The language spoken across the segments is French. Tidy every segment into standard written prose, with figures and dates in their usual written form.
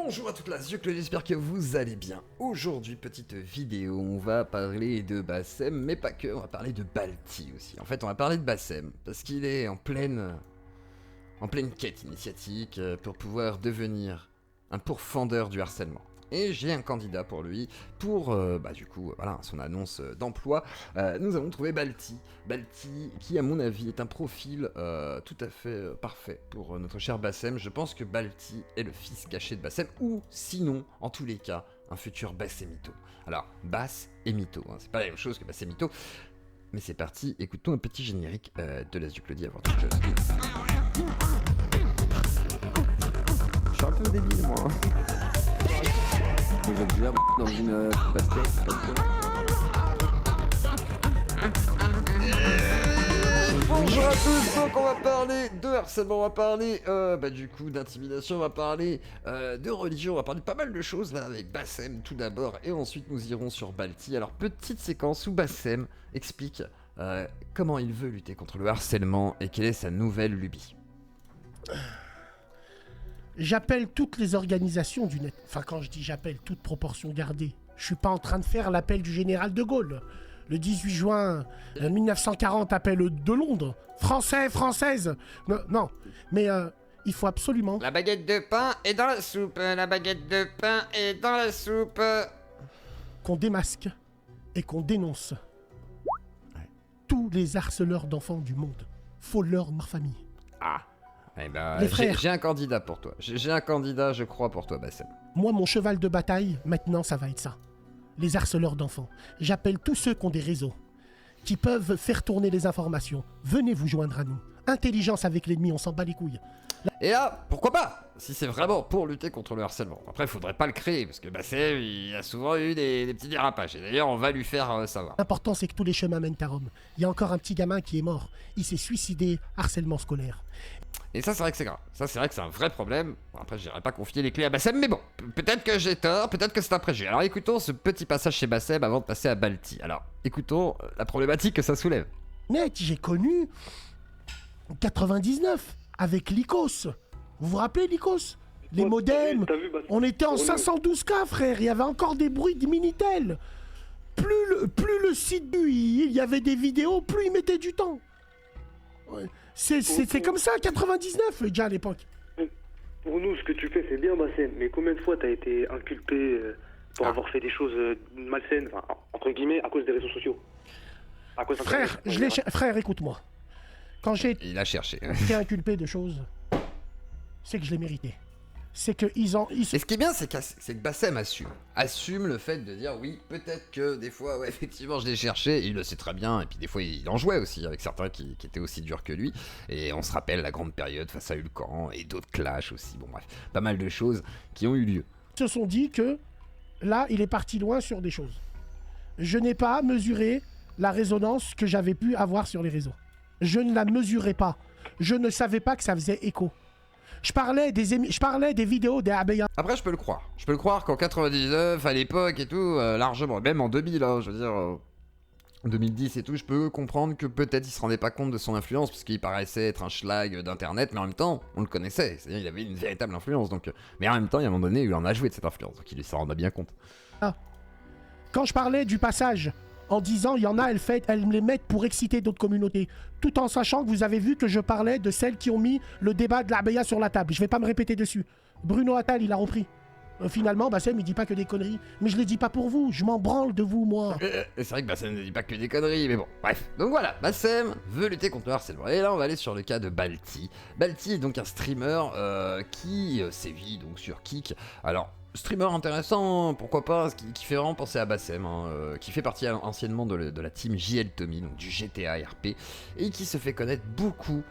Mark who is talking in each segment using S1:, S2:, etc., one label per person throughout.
S1: Bonjour à toute la Zuc, j'espère que vous allez bien. Aujourd'hui, petite vidéo, on va parler de Bassem, mais pas que, on va parler de Balti aussi. En fait, on va parler de Bassem, parce qu'il est en pleine quête initiatique pour pouvoir devenir un pourfendeur du harcèlement. Et j'ai un candidat pour lui, pour son annonce d'emploi. Nous avons trouvé Balti. Balti, qui à mon avis est un profil tout à fait parfait pour notre cher Bassem. Je pense que Balti est le fils caché de Bassem, ou sinon, en tous les cas, un futur Bassemito. Alors, Bass et Mytho, hein, c'est pas la même chose que Bassemito. Mais c'est parti, écoutons un petit générique de la Zuclodie avant toute chose. Je suis un peu débile, moi.
S2: Dans une
S1: Bonjour à tous, donc on va parler de harcèlement, on va parler d'intimidation, on va parler de religion, on va parler de pas mal de choses là avec Bassem tout d'abord et ensuite nous irons sur Balti. Alors petite séquence où Bassem explique comment il veut lutter contre le harcèlement et quelle est sa nouvelle lubie.
S3: J'appelle toutes les organisations du net. Enfin, quand je dis j'appelle, toute proportion gardée. Je suis pas en train de faire l'appel du général de Gaulle. Le 18 juin 1940, appel de Londres. Français, française. Non, mais il faut absolument...
S1: La baguette de pain est dans la soupe, la baguette de pain est dans la soupe.
S3: Qu'on démasque et qu'on dénonce tous les harceleurs d'enfants du monde. Faut leur famille.
S1: Ah. Eh ben,
S3: Les frères.
S1: J'ai un candidat pour toi. J'ai un candidat, je crois, pour toi, Bassem.
S3: Moi, mon cheval de bataille, maintenant, ça va être ça. Les harceleurs d'enfants. J'appelle tous ceux qui ont des réseaux, qui peuvent faire tourner les informations. Venez vous joindre à nous. Intelligence avec l'ennemi, on s'en bat les couilles.
S1: Et là, pourquoi pas? Si c'est vraiment pour lutter contre le harcèlement. Après, il faudrait pas le créer, parce que Bassem, il a souvent eu des petits dérapages. Et d'ailleurs, on va lui faire savoir.
S3: L'important, c'est que tous les chemins mènent à Rome. Il y a encore un petit gamin qui est mort. Il s'est suicidé, harcèlement scolaire.
S1: Et ça, c'est vrai que c'est grave. Ça, c'est vrai que c'est un vrai problème. Bon, après, j'irai pas confier les clés à Bassem, mais bon, peut-être que j'ai tort, peut-être que c'est un préjugé. Alors écoutons ce petit passage chez Bassem avant de passer à Balti. Alors, écoutons la problématique que ça soulève.
S3: Net, j'ai connu 99 avec l'ICOS. Vous vous rappelez l'ICOS? Les modems. On était en 512K, frère. Il y avait encore des bruits de Minitel. Plus le site il y avait des vidéos, plus il mettait du temps. Ouais. C'est comme ça, 99 déjà à l'époque.
S4: Pour nous, ce que tu fais, c'est bien, Bassem. Mais combien de fois t'as été inculpé pour avoir fait des choses malsaines, enfin, entre guillemets, à cause des réseaux sociaux? À cause
S3: Frère, écoute-moi. Quand j'ai
S1: Il a cherché.
S3: été inculpé de choses, c'est que je l'ai mérité. C'est que
S1: Et ce qui est bien, c'est que Bassem assume le fait de dire oui, peut-être que des fois, ouais, effectivement, je l'ai cherché, et il le sait très bien, et puis des fois, il en jouait aussi avec certains qui étaient aussi durs que lui, et on se rappelle la grande période face à Hulkan, et d'autres clashs aussi, bon bref, pas mal de choses qui ont eu lieu.
S3: Ils se sont dit que là, il est parti loin sur des choses. Je n'ai pas mesuré la résonance que j'avais pu avoir sur les réseaux. Je ne la mesurais pas. Je ne savais pas que ça faisait écho. Je parlais des vidéos des Abeya.
S1: Après, je peux le croire. Je peux le croire qu'en 99, à l'époque et tout, largement, même en 2000, hein, je veux dire, en 2010 et tout, je peux comprendre que peut-être il se rendait pas compte de son influence, parce qu'il paraissait être un schlag d'internet, mais en même temps, on le connaissait. C'est-à-dire, il avait une véritable influence, donc. Mais en même temps, il y a un moment donné, il en a joué de cette influence, donc il s'en rendait bien compte.
S3: Ah. Quand je parlais du passage, en disant, il y en a, elles me les mettent pour exciter d'autres communautés. Tout en sachant que vous avez vu que je parlais de celles qui ont mis le débat de l'Abeya sur la table. Je vais pas me répéter dessus. Bruno Attal, il a repris. Finalement, Bassem, il dit pas que des conneries. Mais je les dis pas pour vous, je m'en branle de vous, moi.
S1: C'est vrai que Bassem ne dit pas que des conneries, mais bon, bref. Donc voilà, Bassem veut lutter contre le harcèlement. Et là, on va aller sur le cas de Balti. Balti est donc un streamer qui sévit donc sur Kick. Alors, streamer intéressant, pourquoi pas, qui fait vraiment penser à Bassem, qui fait partie anciennement de la team JL Tommy, donc du GTA RP, et qui se fait connaître beaucoup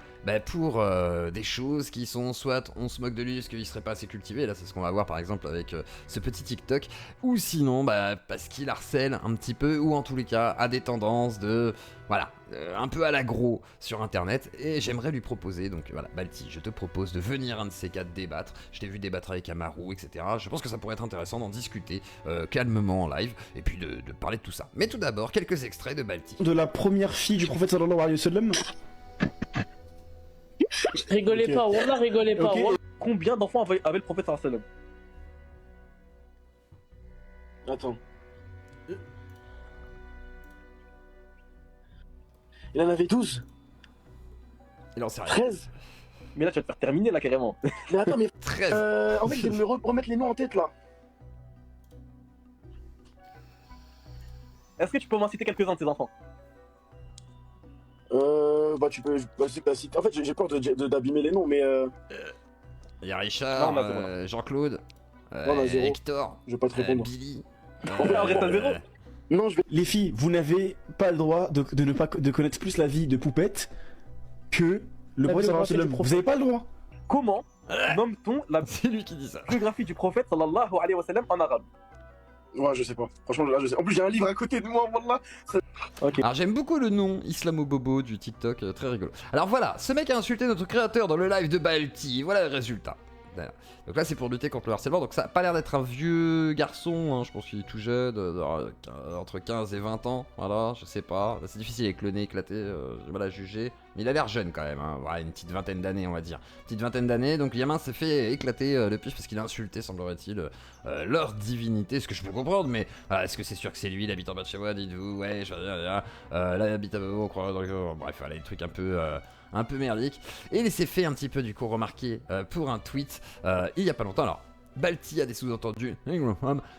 S1: pour des choses qui sont soit on se moque de lui parce qu'il serait pas assez cultivé, là c'est ce qu'on va voir par exemple avec ce petit TikTok, ou sinon parce qu'il harcèle un petit peu, ou en tous les cas a des tendances de, voilà, un peu à l'aggro sur internet, et j'aimerais lui proposer, donc voilà, Balti, je te propose de venir un de ces quatre débattre. Je t'ai vu débattre avec Amaru, etc. Je pense que ça pourrait être intéressant d'en discuter calmement en live, et puis de parler de tout ça. Mais tout d'abord, quelques extraits de Balti.
S5: De la première fille du prophète sallallahu alayhi wa sallam.
S6: Rigolez
S5: Ok.
S6: pas, Wallah, rigolez pas.
S5: Ok.
S6: Wallah.
S2: Combien d'enfants avait le prophète sallallahu alayhi wa sallam?
S5: Attends. Il en avait 12,
S1: Il en sait rien.
S5: 13.
S2: Mais là, tu vas te faire terminer, là, carrément.
S5: Mais attends, mais
S1: 13.
S5: en fait, je vais me remettre les noms en tête là.
S2: Est-ce que tu peux m'en citer quelques-uns de tes enfants?
S5: Bah tu peux. En fait, j'ai peur d'abîmer les noms, mais
S1: Il y a Richard,
S2: Non, on a
S1: Jean-Claude,
S5: on a zéro.
S1: Hector,
S5: je vais pas te répondre.
S1: Billy.
S2: On reste à zéro.
S5: Non, je vais. Les filles, vous n'avez pas le droit de ne pas de connaître plus la vie de Poupette que le prophète sallallahu alayhi wa sallam. Vous avez pas le droit.
S2: Comment nomme-t-on la
S1: C'est lui qui dit ça.
S2: biographie du prophète sallallahu alayhi wa sallam en arabe?
S5: Ouais, je sais pas. Franchement, là, je sais. En plus, j'ai un livre à côté de moi, wallah. Ok.
S1: Alors j'aime beaucoup le nom Islamo-Bobo du TikTok, très rigolo. Alors voilà, ce mec a insulté notre créateur dans le live de Balti, voilà le résultat. Voilà. Donc là c'est pour lutter contre le harcèlement, donc ça a pas l'air d'être un vieux garçon, hein. Je pense qu'il est tout jeune, entre 15 et 20 ans, voilà, je sais pas. C'est difficile avec le nez éclaté, j'ai mal à juger. Mais il a l'air jeune quand même, hein. Voilà, une petite vingtaine d'années on va dire. Petite vingtaine d'années, donc Yamin s'est fait éclater le pif parce qu'il a insulté, semblerait-il, leur divinité, ce que je peux comprendre, mais est-ce que c'est sûr que c'est lui, il habite en bas de chez moi, dites-vous, ouais, je veux dire, là il habite à Bobo, on croirait dans le... Bref, voilà, des trucs un peu merdiques. Et il s'est fait un petit peu du coup remarquer pour un tweet il y a pas longtemps. Alors, Balti a des sous-entendus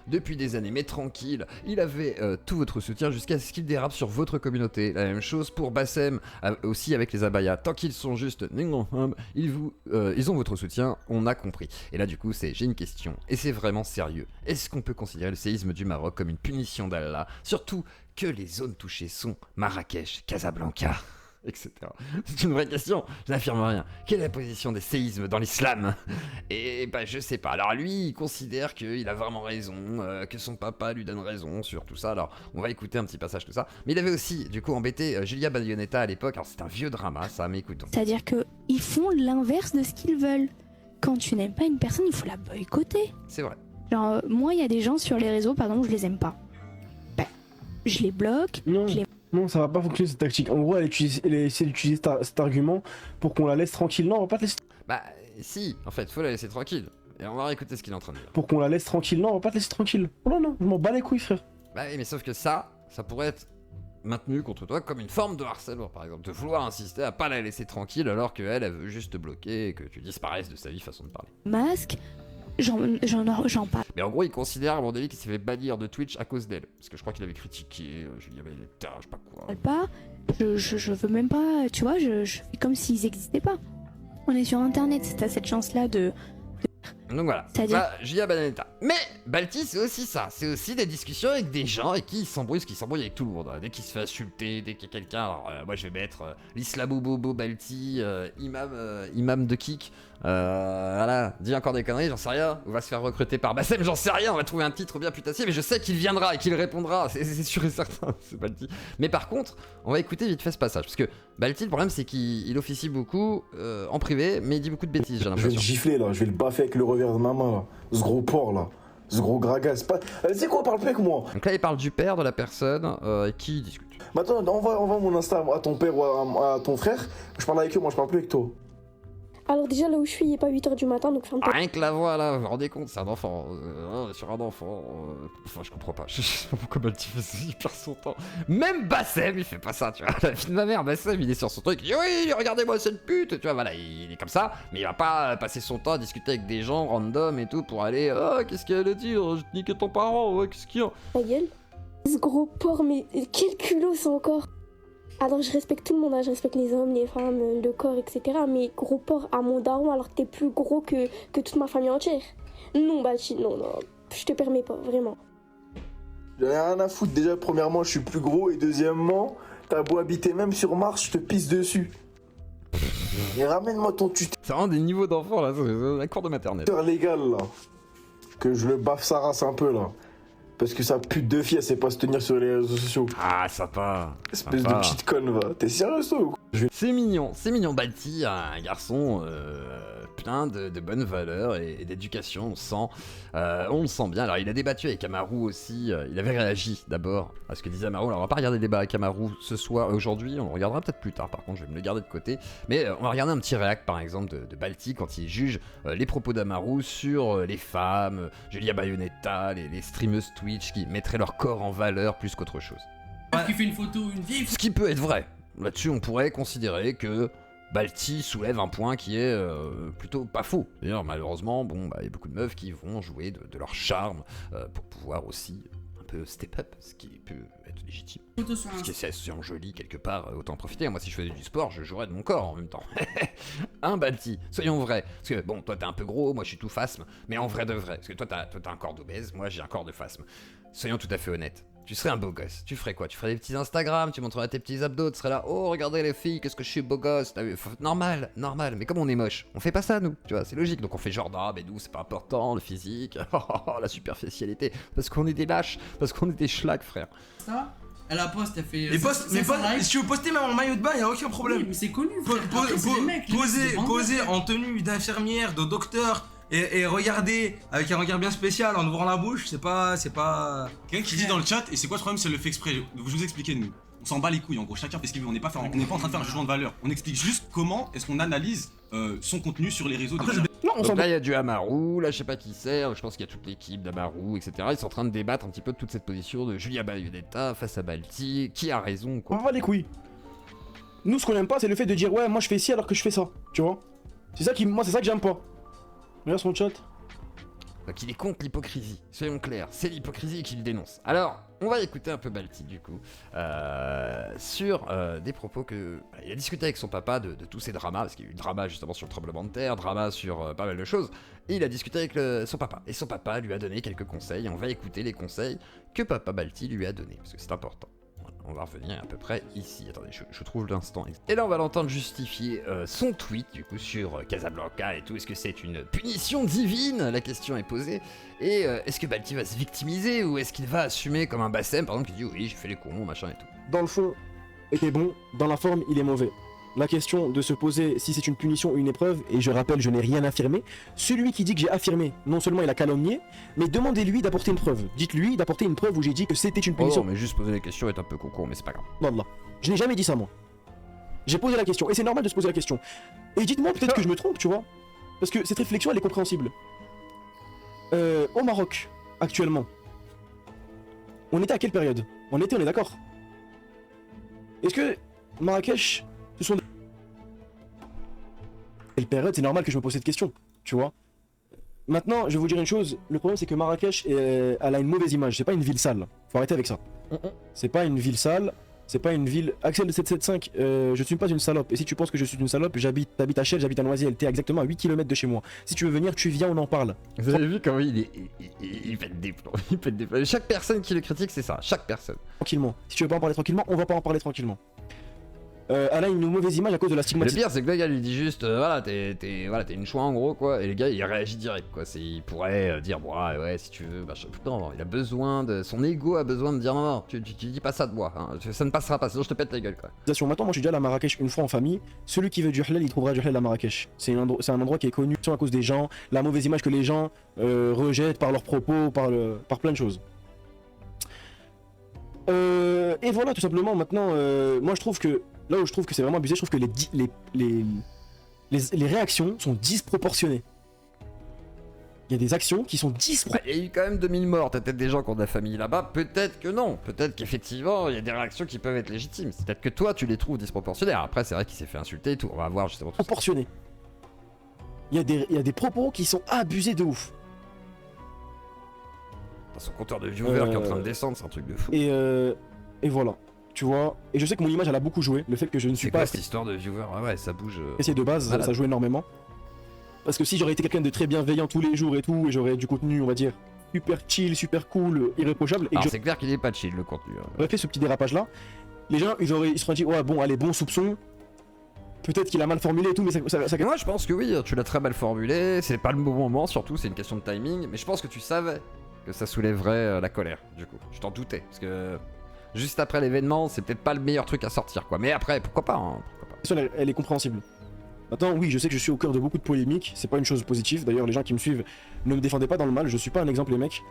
S1: depuis des années, mais tranquille, il avait tout votre soutien jusqu'à ce qu'il dérape sur votre communauté. La même chose pour Bassem, aussi avec les abayas. Tant qu'ils sont juste, ils ont votre soutien, on a compris. Et là du coup, j'ai une question, et c'est vraiment sérieux. Est-ce qu'on peut considérer le séisme du Maroc comme une punition d'Allah, surtout que les zones touchées sont Marrakech, Casablanca, etc. C'est une vraie question, je n'affirme rien. Quelle est la position des séismes dans l'islam? Et bah je sais pas. Alors lui, il considère qu'il a vraiment raison, que son papa lui donne raison sur tout ça. Alors on va écouter un petit passage de ça. Mais il avait aussi du coup embêté Julia Bayonetta à l'époque. Alors c'est un vieux drama ça, mais écoutons.
S6: C'est-à-dire qu'ils font l'inverse de ce qu'ils veulent. Quand tu n'aimes pas une personne, il faut la boycotter.
S1: C'est vrai.
S6: Genre, moi, il y a des gens sur les réseaux, par exemple, je les aime pas. Ben, je les bloque.
S5: Non.
S6: Je les...
S5: Non, ça va pas fonctionner cette tactique. En gros, elle essaie d'utiliser cet argument pour qu'on la laisse tranquille. Non, on va pas te laisser.
S1: Bah si, en fait, faut la laisser tranquille. Et on va réécouter ce qu'il est en train de dire.
S5: Pour qu'on la laisse tranquille. Non, on va pas te laisser tranquille. Oh non, non, je m'en bats les couilles, frère.
S1: Bah oui, mais sauf que ça pourrait être maintenu contre toi comme une forme de harcèlement, par exemple. De vouloir insister à pas la laisser tranquille alors qu'elle, elle veut juste te bloquer et que tu disparaisses de sa vie, façon de parler.
S6: Masque, j'en parle
S1: Mais en gros, il considère à mon avis qu'il s'est fait bannir de Twitch à cause d'elle. Parce que je crois qu'il avait critiqué Julia Bayonetta, je sais pas quoi.
S6: pas. Je veux même pas, tu vois, je fais comme s'ils existaient pas. On est sur internet, t'as cette chance-là de...
S1: Donc voilà,
S6: C'est-à-dire
S1: bah, Julia Bayonetta. Mais Balti, c'est aussi ça. C'est aussi des discussions avec des gens et qui s'embrouillent, qui s'embrouillent avec tout le monde. Dès qu'il se fait insulter, dès qu'il y a quelqu'un. Alors, moi, je vais mettre l'Islamo-Bobo Balti, imam de kick. Voilà, dis encore des conneries, j'en sais rien. On va se faire recruter par Bassem, j'en sais rien. On va trouver un titre bien putassier, mais je sais qu'il viendra et qu'il répondra. C'est sûr et certain, c'est Balti. Mais par contre, on va écouter vite fait ce passage. Parce que Balti, le problème, c'est qu'il officie beaucoup en privé, mais il dit beaucoup de bêtises, j'ai
S7: Je vais
S1: l'impression.
S7: le gifler là, je vais le baffer avec le revers de ma main là. Ce gros porc là. Ce gros gragas. Pas... C'est quoi, parle plus avec moi.
S1: Donc là, il parle du père de la personne qui discute.
S7: Maintenant, envoie mon Insta à ton père ou à ton frère. Je parle avec eux, moi je parle plus avec toi.
S8: Alors déjà là où je suis, il est pas 8h du matin, donc ferme ta...
S1: Rien que la voix là, vous vous rendez compte, c'est un enfant. Sur un enfant. Enfin, je comprends pas. Je sais pas pourquoi Balti fait ça, il perd son temps. Même Bassem, il fait pas ça, tu vois. La fille de ma mère, Bassem, il est sur son truc. Il dit oui, regardez-moi cette pute, tu vois. Voilà, il est comme ça. Mais il va pas passer son temps à discuter avec des gens random et tout pour aller. Oh, qu'est-ce qu'il allait dire? Je niquais ton parent, ouais, qu'est-ce qu'il y a?
S8: Ta gueule. Ce gros porc, mais quel culot c'est encore. Alors je respecte tout le monde, hein. Je respecte les hommes, les femmes, le corps, etc. Mais gros porc à mon daron alors que t'es plus gros que toute ma famille entière. Non, Balti, non, je te permets pas, vraiment.
S7: J'en ai rien à foutre. Déjà, premièrement, je suis plus gros. Et deuxièmement, t'as beau habiter même sur Mars, je te pisse dessus. Et ramène-moi ton tuteur
S1: C'est vraiment des niveaux d'enfant là, c'est la cour de maternelle.
S7: légal là. Que je le baffe sa race un peu là. Parce que sa pute de fille, elle sait pas se tenir sur les réseaux sociaux.
S1: Ah, sympa.
S7: Espèce
S1: Sympa.
S7: de petite conne, va. T'es sérieux, toi ou quoi?
S1: C'est mignon Balti, un garçon plein de bonnes valeurs et d'éducation, on le sent bien. Alors il a débattu avec Amaru aussi, il avait réagi d'abord à ce que disait Amaru. Alors on va pas regarder le débat avec Amaru ce soir, aujourd'hui, on le regardera peut-être plus tard par contre, je vais me le garder de côté. Mais on va regarder un petit réact par exemple de Balti quand il juge les propos d'Amaru sur les femmes, Julia Bayonetta, les streameuses Twitch Twitch qui mettraient leur corps en valeur plus qu'autre chose.
S9: Qui fait une photo, une vieille
S1: Ce qui peut être vrai. Là-dessus, on pourrait considérer que Balti soulève un point qui est plutôt pas faux. D'ailleurs, malheureusement, bon, il y a beaucoup de meufs qui vont jouer de leur charme pour pouvoir aussi un peu step up, ce qui peut être légitime.
S9: photos sur
S1: Ce qui
S9: Insta.
S1: est joli quelque part, autant en profiter. Moi, si je faisais du sport, je jouerais de mon corps en même temps. Hein, Balti, soyons vrais. Parce que bon, toi t'es un peu gros, moi je suis tout phasme, mais en vrai de vrai. Parce que toi t'as un corps d'obèse, moi j'ai un corps de phasme. Soyons tout à fait honnêtes. Tu serais un beau gosse. Tu ferais quoi? Tu ferais des petits Instagram, tu montrerais tes petits abdos, tu serais là, oh regardez les filles, qu'est-ce que je suis beau gosse. T'as vu? Normal. Mais comme on est moche, on fait pas ça nous, tu vois, c'est logique. Donc on fait genre, ah mais nous c'est pas important, le physique, la superficialité. Parce qu'on est des lâches, parce qu'on est des schlags, frère.
S9: Ça, elle a poste, elle fait.
S10: Mais poste, mais
S9: 500 likes.
S10: si tu veux poster même en maillot de bain, y a aucun problème.
S9: Oui, mais c'est connu. frère. Après, c'est les mecs, les mecs, c'est des vendeurs.
S10: Poser en tenue d'infirmière, de docteur et regarder avec un regard bien spécial en ouvrant la bouche, c'est pas.
S11: Quelqu'un qui dit dans le chat, et c'est quoi ce problème? C'est le fait exprès. Je vous expliquer, nous. On s'en bat les couilles, en gros, chacun fait ce qu'il veut. On n'est pas en train de faire un jugement de valeur. On explique juste comment est-ce qu'on analyse son contenu sur les réseaux.
S1: Donc là il y a du Amaru, là je sais pas qui c'est, je pense qu'il y a toute l'équipe d'Amaru, etc. Ils sont en train de débattre un petit peu de toute cette position de Julia Bayonetta face à Balti, qui a raison
S5: On
S1: quoi.
S5: va pas les couilles. Nous, ce qu'on aime pas, c'est le fait de dire ouais, moi je fais ci alors que je fais ça, tu vois. C'est ça que j'aime pas. Regarde son chat.
S1: Donc il est contre l'hypocrisie, soyons clairs, c'est l'hypocrisie qu'il dénonce. Alors, on va écouter un peu Balti du coup, sur des propos que... il a discuté avec son papa de tous ces dramas, parce qu'il y a eu drama justement sur le tremblement de terre, drama sur pas mal de choses, et il a discuté avec son papa. Et son papa lui a donné quelques conseils, et on va écouter les conseils que papa Balti lui a donnés, parce que c'est important. On va revenir à peu près ici. Attendez, je trouve l'instant. Et là, on va l'entendre justifier son tweet, du coup, sur Casablanca et tout. Est-ce que c'est une punition divine? La question est posée. Et est-ce que Balti va se victimiser ou est-ce qu'il va assumer comme un Bassem, par exemple, qui dit oui, j'ai fait les cons, machin et tout.
S5: Dans le fond, était bon, dans la forme, il est mauvais. La question de se poser si c'est une punition ou une épreuve, et je rappelle, je n'ai rien affirmé, celui qui dit que j'ai affirmé, non seulement il a calomnié, mais demandez-lui d'apporter une preuve. Dites-lui d'apporter une preuve où j'ai dit que c'était une
S1: Oh
S5: punition.
S1: non, mais juste poser les questions est un peu concours, mais c'est pas grave.
S5: Wallah. Je n'ai jamais dit ça, moi. J'ai posé la question, et c'est normal de se poser la question. Et dites-moi peut-être que je me trompe, tu vois. Parce que cette réflexion, elle est compréhensible. Au Maroc, actuellement, on était à quelle période? En été, on est d'accord? Est-ce que Marrakech, ce sont... Quelle période? C'est normal que je me pose cette question, tu vois. Maintenant, je vais vous dire une chose, le problème c'est que Marrakech, elle a une mauvaise image, c'est pas une ville sale, faut arrêter avec ça. C'est pas une ville sale, c'est pas une ville... Axel de 775, je suis pas une salope, et si tu penses que je suis une salope, t'habites à Chelles, j'habite à Noisy-le, t'es exactement à 8 km de chez moi. Si tu veux venir, tu viens, on en parle.
S1: Vous avez vu comment il pète des plombs, il pète des plombs. Chaque personne qui le critique, c'est ça, chaque personne.
S5: Tranquillement. Si tu veux pas en parler tranquillement, on va pas en parler tranquillement. Elle a une mauvaise image à cause de la
S1: Le
S5: stigmatisation.
S1: pire, c'est que le gars lui dit juste, voilà, t'es une chouin en gros, quoi. Et le gars, il réagit direct, quoi. Il pourrait dire, bon, ouais, si tu veux, machin. Non, il a besoin de. Son ego a besoin de dire, non, tu dis pas ça de moi, hein. Ça ne passera pas, sinon je te pète la gueule, quoi.
S5: Maintenant, moi je suis déjà allé à Marrakech une fois en famille. Celui qui veut du halal, il trouvera du halal à Marrakech. C'est un endroit qui est connu à cause des gens, la mauvaise image que les gens rejettent par leurs propos, par plein de choses. Et voilà, tout simplement, maintenant, moi je trouve que, là où je trouve que c'est vraiment abusé, je trouve que les réactions sont disproportionnées. Il y a des actions qui sont disproportionnées.
S1: Il y a eu quand même 2000 morts, t'as peut-être des gens qui ont de la famille là-bas, peut-être que non, peut-être qu'effectivement il y a des réactions qui peuvent être légitimes, c'est peut-être que toi tu les trouves disproportionnées. Alors après c'est vrai qu'il s'est fait insulter et tout, on va voir justement tout ça.
S5: Proportionnées. Il y a des propos qui sont abusés de ouf.
S1: Son compteur de viewers qui est en train de descendre, c'est un truc de fou.
S5: Et voilà, tu vois. Et je sais que mon image elle a beaucoup joué, le fait que je ne suis
S1: C'est
S5: pas...
S1: quoi cette histoire de viewers? Ah ouais, ça bouge...
S5: Essayé de base, ça joue énormément. Parce que si j'aurais été quelqu'un de très bienveillant tous les jours et tout, et j'aurais du contenu, on va dire, super chill, super cool, irréprochable... Et
S1: alors
S5: que
S1: c'est clair qu'il est pas chill le contenu.
S5: j'aurais fait ce petit dérapage là, les gens ils se seraient dit, ouais bon, allez, bon soupçon, peut-être qu'il a mal formulé et tout, mais ça...
S1: Moi je pense que oui, tu l'as très mal formulé, c'est pas le bon moment surtout, c'est une question de timing, mais je pense que tu savais que ça soulèverait la colère, du coup. Je t'en doutais, parce que juste après l'événement, c'est peut-être pas le meilleur truc à sortir, quoi. Mais après, pourquoi pas, hein, pourquoi pas.
S5: Elle est compréhensible. Maintenant, oui, je sais que je suis au cœur de beaucoup de polémiques, c'est pas une chose positive, d'ailleurs les gens qui me suivent ne me défendez pas dans le mal, je suis pas un exemple les mecs.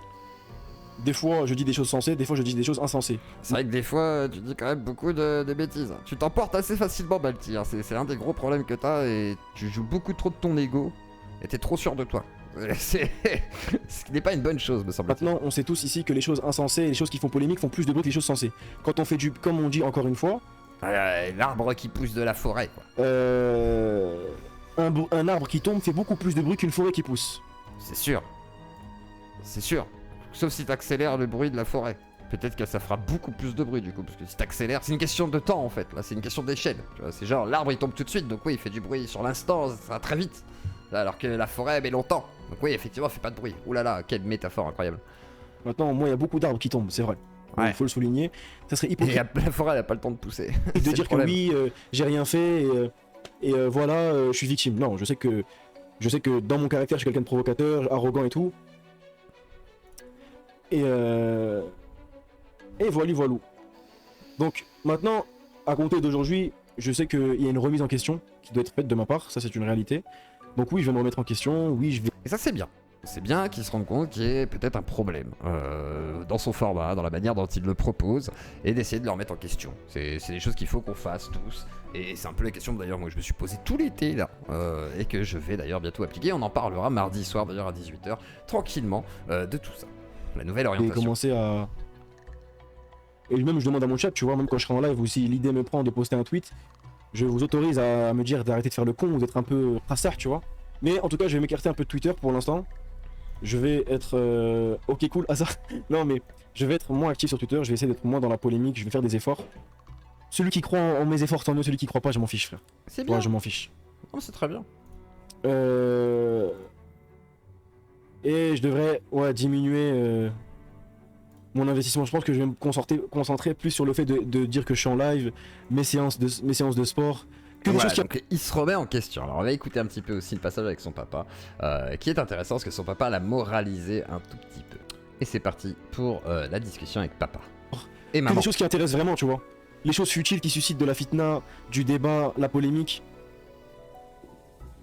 S5: Des fois je dis des choses sensées, des fois je dis des choses insensées.
S1: C'est vrai que des fois tu dis quand même beaucoup de bêtises. Tu t'emportes assez facilement, Balti, hein. C'est un des gros problèmes que t'as et tu joues beaucoup trop de ton ego et t'es trop sûr de toi. C'est ce qui n'est pas une bonne chose, me semble-t-il.
S5: Maintenant, on sait tous ici que les choses insensées et les choses qui font polémique font plus de bruit que les choses sensées. Quand on fait du, comme on dit encore une fois,
S1: l'arbre qui pousse de la forêt, quoi.
S5: Un arbre qui tombe fait beaucoup plus de bruit qu'une forêt qui pousse.
S1: C'est sûr. C'est sûr. Sauf si t'accélères le bruit de la forêt. Peut-être que ça fera beaucoup plus de bruit du coup, parce que si t'accélères, c'est une question de temps en fait, là c'est une question d'échelle. Tu vois, c'est genre l'arbre il tombe tout de suite, donc oui il fait du bruit sur l'instant, ça va très vite. Alors que la forêt met longtemps. Donc oui effectivement fait pas de bruit. Ouh là là, quelle métaphore incroyable.
S5: Maintenant, moi il y a beaucoup d'arbres qui tombent, c'est vrai.
S1: Ouais.
S5: Il faut le souligner. Ça serait hypocrite.
S1: Et la forêt elle a pas le temps de pousser.
S5: De
S1: C'est
S5: dire
S1: le
S5: que
S1: problème.
S5: oui, j'ai rien fait et voilà, je suis victime. Non, je sais que dans mon caractère, je suis quelqu'un de provocateur, arrogant et tout. Et voilà. Donc maintenant, à compter d'aujourd'hui, je sais qu'il y a une remise en question qui doit être faite de ma part, ça c'est une réalité. Donc oui, je vais me remettre en question, oui, je vais...
S1: Et ça c'est bien. C'est bien qu'il se rende compte qu'il y ait peut-être un problème dans son format, dans la manière dont il le propose, et d'essayer de le remettre en question. C'est des choses qu'il faut qu'on fasse tous, et c'est un peu la question d'ailleurs moi je me suis posé tout l'été là, et que je vais d'ailleurs bientôt appliquer. On en parlera mardi soir d'ailleurs à 18h, tranquillement, de tout ça. La nouvelle
S5: Et
S1: orientation.
S5: commencer à... Et même je demande à mon chat, tu vois, même quand je serai en live ou si l'idée me prend de poster un tweet, je vous autorise à me dire d'arrêter de faire le con ou d'être un peu crassard, tu vois. Mais en tout cas, je vais m'écarter un peu de Twitter pour l'instant. Je vais être... Ok, cool, hasard. Non, mais je vais être moins actif sur Twitter, je vais essayer d'être moins dans la polémique, je vais faire des efforts. Celui qui croit en mes efforts, tant mieux, celui qui croit pas, je m'en fiche, frère.
S1: C'est bien.
S5: Ouais, je m'en fiche.
S1: Oh, c'est très bien.
S5: Et je devrais diminuer mon investissement. Je pense que je vais me concentrer plus sur le fait de dire que je suis en live, mes séances de sport, que des
S1: Voilà,
S5: choses qui...
S1: donc il se remet en question. Alors on va écouter un petit peu aussi le passage avec son papa, qui est intéressant parce que son papa l'a moralisé un tout petit peu. Et c'est parti pour la discussion avec papa. Et
S5: Que
S1: maman.
S5: des choses qui intéressent vraiment, tu vois. Les choses futiles qui suscitent de la fitna, du débat, la polémique.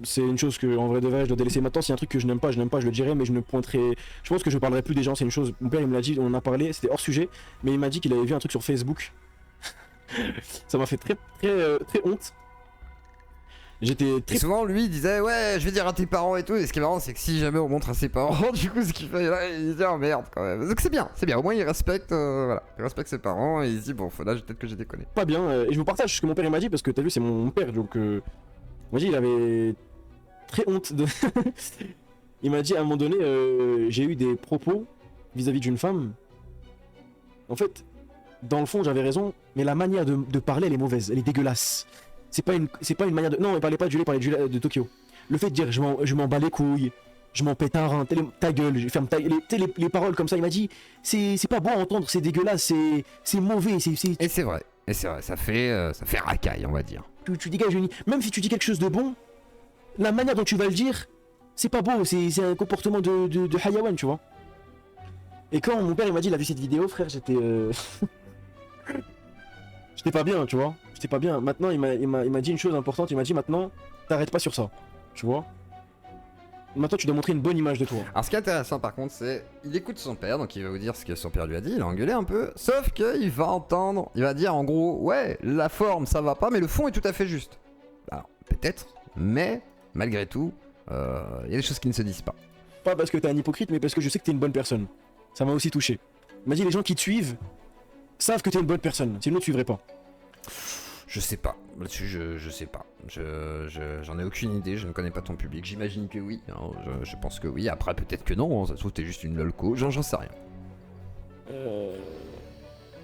S5: C'est une chose que, en vrai de vrai, je dois délaisser. Maintenant, s'il y a un truc que je n'aime pas, je le dirai, mais je ne pointerai... Je pense que je parlerai plus des gens, c'est une chose... Mon père, il me l'a dit, on en a parlé, c'était hors sujet, mais il m'a dit qu'il avait vu un truc sur Facebook. Ça m'a fait très honte. J'étais très...
S1: Et souvent lui il disait ouais je vais dire à tes parents et tout, et ce qui est marrant c'est que si jamais on montre à ses parents du coup ce qu'il fait là il dit oh merde quand même. Donc c'est bien, au moins il respecte voilà, il respecte ses parents et il se dit bon là peut-être que j'ai déconné.
S5: Pas bien, et je vous partage ce que mon père il m'a dit parce que t'as vu c'est mon père donc... Moi il avait très honte de... Il m'a dit à un moment donné j'ai eu des propos vis-à-vis d'une femme. En fait, dans le fond j'avais raison, mais la manière de parler elle est mauvaise, elle est dégueulasse. C'est pas une manière de... Non, il parlait pas du lait, il parlait du lait de Tokyo. Le fait de dire je m'en bats les couilles, je m'en pète un rein, ta gueule, je ferme les paroles comme ça, il m'a dit c'est pas bon à entendre, c'est dégueulasse, c'est mauvais,
S1: Et c'est vrai, ça fait racaille on va dire.
S5: Tu dégages même si tu dis quelque chose de bon, la manière dont tu vas le dire, c'est pas beau, c'est un comportement de hayawan, tu vois. Et quand mon père il m'a dit il a vu cette vidéo, frère, j'étais j'étais pas bien, tu vois. J'étais pas bien. Maintenant il m'a dit une chose importante, il m'a dit maintenant t'arrêtes pas sur ça, tu vois. Maintenant tu dois montrer une bonne image de toi.
S1: Alors ce qui est intéressant par contre c'est, il écoute son père, donc il va vous dire ce que son père lui a dit, il a engueulé un peu, sauf qu'il va entendre, il va dire en gros, ouais, la forme ça va pas, mais le fond est tout à fait juste. Alors peut-être, mais malgré tout, il y a des choses qui ne se disent pas.
S5: Pas parce que t'es un hypocrite, mais parce que je sais que t'es une bonne personne. Ça m'a aussi touché. Il m'a dit les gens qui te suivent savent que t'es une bonne personne, sinon tu suivrais pas.
S1: Je sais pas, là-dessus je sais pas, j'en ai aucune idée, je ne connais pas ton public, j'imagine que oui, hein, je pense que oui, après peut-être que non, hein, ça se trouve t'es juste une lolco, j'en sais rien.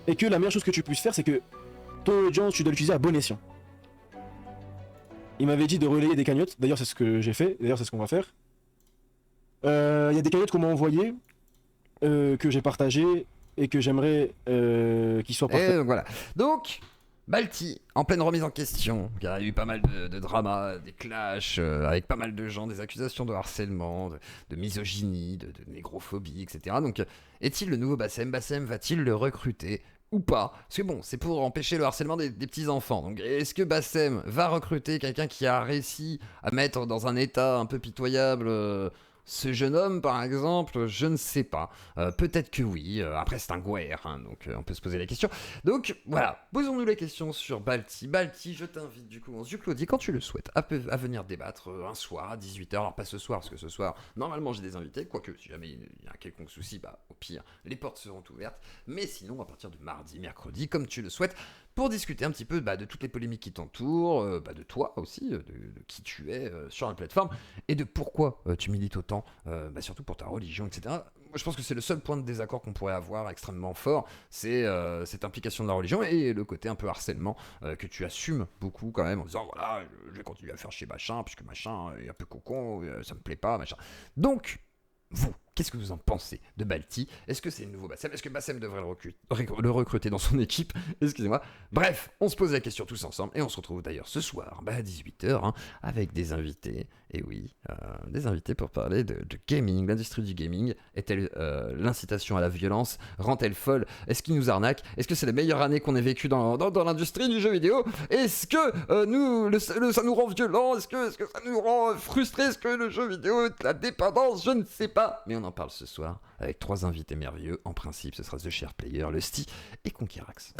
S5: Et que la meilleure chose que tu puisses faire c'est que ton audience tu dois l'utiliser à bon escient. Il m'avait dit de relayer des cagnottes, d'ailleurs c'est ce que j'ai fait, d'ailleurs c'est ce qu'on va faire. Il y a des cagnottes qu'on m'a envoyées, que j'ai partagées et que j'aimerais qu'ils soient partagées.
S1: Et donc voilà, donc... Balti, en pleine remise en question, il y a eu pas mal de dramas, des clashs avec pas mal de gens, des accusations de harcèlement, de misogynie, de négrophobie, etc. Donc, est-il le nouveau Bassem? Bassem va-t-il le recruter ou pas? Parce que bon, c'est pour empêcher le harcèlement des petits-enfants. Donc, est-ce que Bassem va recruter quelqu'un qui a réussi à mettre dans un état un peu pitoyable Ce jeune homme, par exemple, je ne sais pas. Peut-être que oui. Après, c'est un guerre, hein, donc on peut se poser la question. Donc, voilà. Posons-nous la question sur Balti. Balti, je t'invite, du coup, en Claudie, quand tu le souhaites, à venir débattre un soir à 18h. Alors, pas ce soir, parce que ce soir, normalement, j'ai des invités. Quoique, si jamais il y a un quelconque souci, bah, au pire, les portes seront ouvertes. Mais sinon, à partir de mardi, mercredi, comme tu le souhaites, pour discuter un petit peu de toutes les polémiques qui t'entourent, de toi aussi, de qui tu es sur la plateforme, et de pourquoi tu milites autant, surtout pour ta religion, etc. Moi, je pense que c'est le seul point de désaccord qu'on pourrait avoir extrêmement fort, c'est cette implication de la religion et le côté un peu harcèlement que tu assumes beaucoup quand même, en disant voilà, je vais continuer à faire chez machin, puisque machin est un peu cocon, ça me plaît pas, machin. Donc, vous, qu'est-ce que vous en pensez de Balti? Est-ce que c'est le nouveau Bassem? Est-ce que Bassem devrait le recruter dans son équipe? Excusez-moi. Bref, on se pose la question tous ensemble et on se retrouve d'ailleurs ce soir à 18h avec des invités. Et oui, des invités pour parler de gaming. L'industrie du gaming est-elle l'incitation à la violence? Rend-elle folle? Est-ce qu'il nous arnaque? Est-ce que c'est la meilleure année qu'on ait vécue dans l'industrie du jeu vidéo? Est-ce que ça nous rend violent? Est-ce que ça nous rend frustrés? Est-ce que le jeu vidéo est la dépendance? Je ne sais pas. Mais on en parle ce soir avec 3 invités merveilleux. En principe, ce sera The Share Player, le Sti et Conquerax.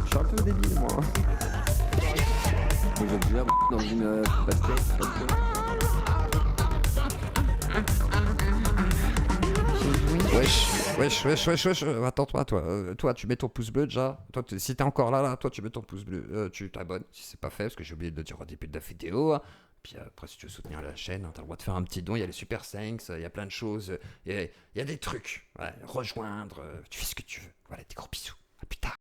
S1: Je suis un peu débile, moi. Je vais déjà dans une Wesh, attends-toi, toi, tu mets ton pouce bleu déjà. Toi, si t'es encore là, toi, tu mets ton pouce bleu. Tu t'abonnes si c'est pas fait, parce que j'ai oublié de le dire au début de la vidéo. Puis après, si tu veux soutenir la chaîne, t'as le droit de faire un petit don. Il y a les Super Thanks, il y a plein de choses. Il y a des trucs. Ouais, rejoindre, tu fais ce que tu veux. Voilà, des gros bisous. À plus tard.